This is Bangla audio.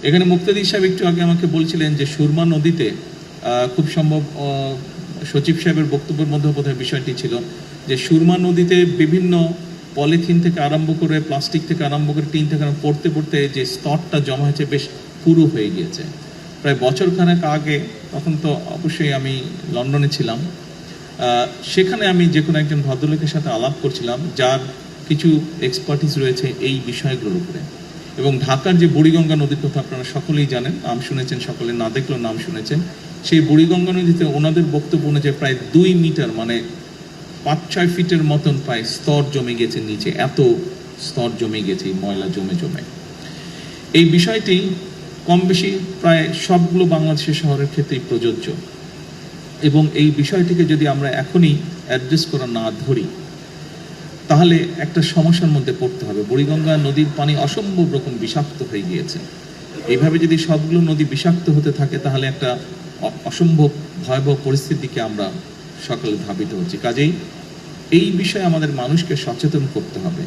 এখানে মুক্তাদির সাহেব একটু আগে আমাকে বলছিলেন যে সুরমা নদীতে খুব সম্ভব সচিব সাহেবের বক্তব্যের মধ্যে বোধহয় বিষয়টি ছিল যে সুরমা নদীতে বিভিন্ন পলিথিন থেকে আরম্ভ করে প্লাস্টিক থেকে আরম্ভ করে টিন থেকে পড়তে পড়তে যে স্তরটা জমা হয়েছে বেশ পুরু হয়ে গিয়েছে। প্রায় বছরখানেক আগে, তখন তো অবশ্যই আমি লন্ডনে ছিলাম, সেখানে আমি যে কোনো একজন ভদ্রলোকের সাথে আলাপ করছিলাম যার কিছু এক্সপার্টিস রয়েছে এই বিষয়গুলোর উপরে। এবং ঢাকার যে বুড়িগঙ্গা নদীর কথা আপনারা সকলেই জানেন, নাম শুনেছেন, সকলে না দেখলেও নাম শুনেছেন। সেই বুড়িগঙ্গা নদীতে ওনাদের বক্তব্য অনুযায়ী প্রায় 2 মিটার মানে 5-6 ফিটের মতন প্রায় স্তর জমে গেছে নিচে, এত স্তর জমে গেছে ময়লা জমে জমে। এই বিষয়টি কম বেশি প্রায় সবগুলো বাংলাদেশের শহরের ক্ষেত্রেই প্রযোজ্য, এবং এই বিষয়টিকে যদি আমরা এখনই অ্যাড্রেস করা না ধরি তাহলে একটা সমস্যার মধ্যে পড়তে হবে। বুড়িগঙ্গা নদীর পানি অসম্ভব রকম বিষাক্ত হয়ে গিয়েছে। এইভাবে যদি সবগুলো নদী বিষাক্ত হতে থাকে তাহলে একটা অসম্ভব ভয়াবহ পরিস্থিতিকে আমরা সকালে ধাবিত হচ্ছি। কাজেই এই বিষয়ে আমাদের মানুষকে সচেতন করতে হবে।